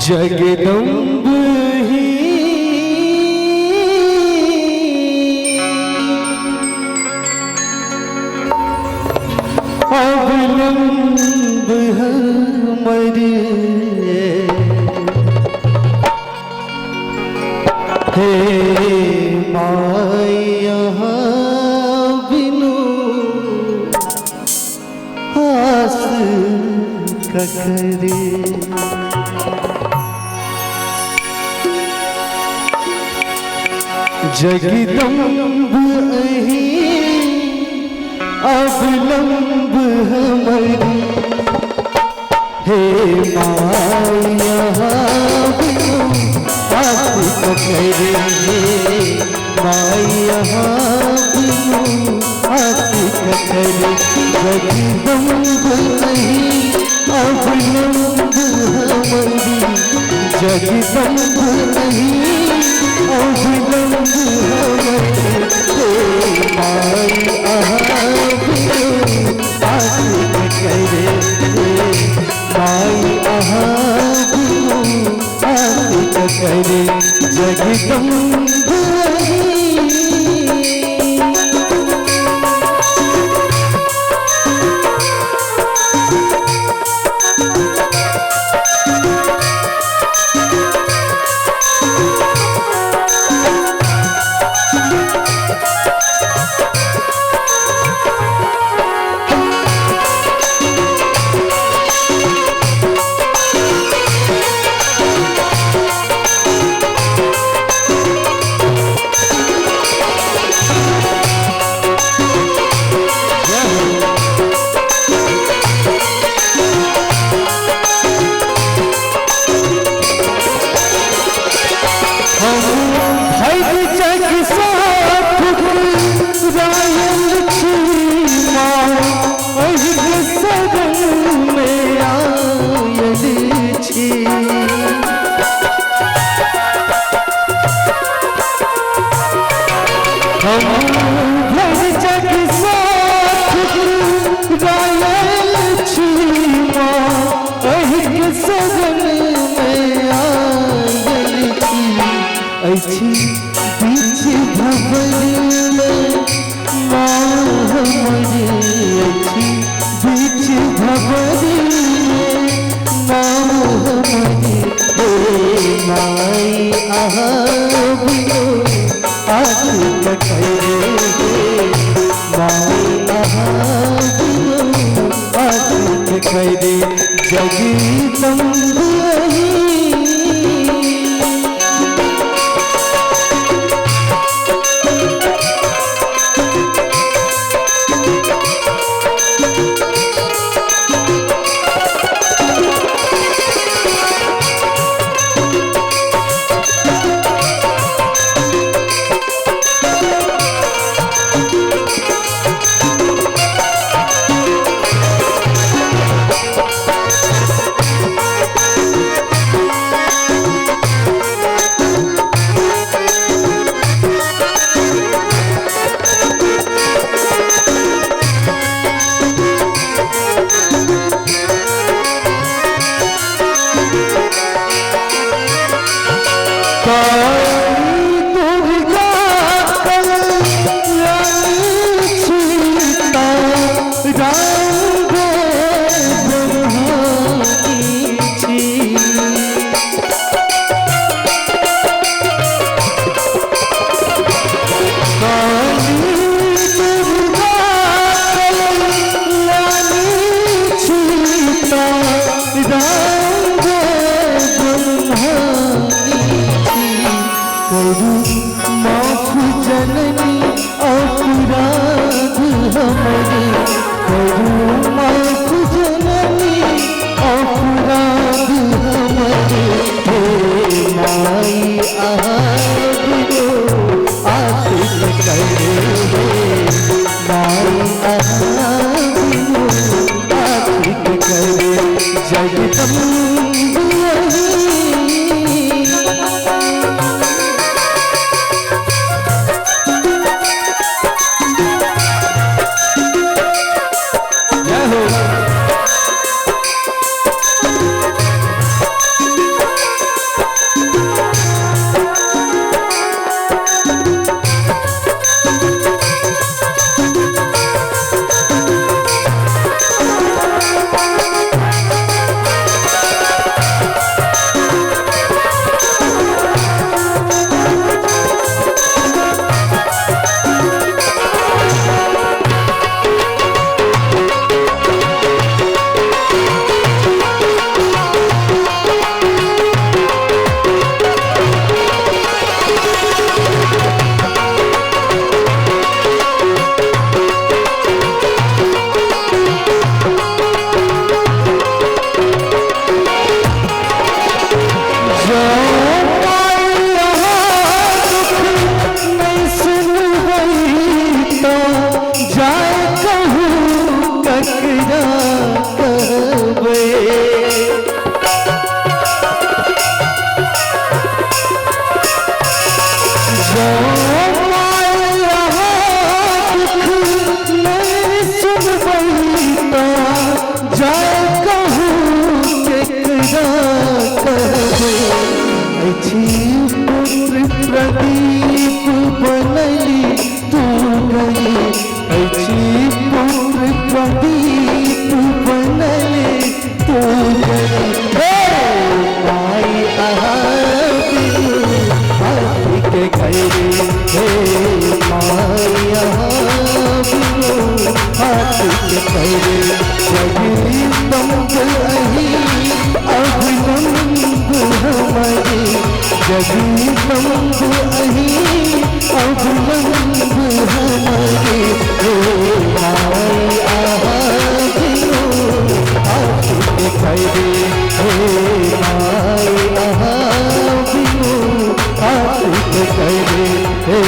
जगदम्ब ही अवलंब हमारे हे माया बिनु आस करे जगदम्ब अही अवलंब हमारी हे माया बिनु आस करे माया बिनु आस करे जगदम्ब अही अवलंब हमारी जगदम्ब अही अवलंब करे जगदम्ब बीच भवन में माँ हमारी अच्छी बीच भवन में माँ हमारी माई बिनो आस करे माई बिनो आस करे जगदम्ब पुत्र प्रदीप बनली तू गई, पुत्र प्रदीप बनले तू गई। माई हाथी के गैरे हे माई हाथी के गैरे जगदम्ब अही अभिनंद हमारे, जगदम्ब अही अभिनंद हमारे। हे माई हाथी के गैरे हे माई हाथी के गैरे हे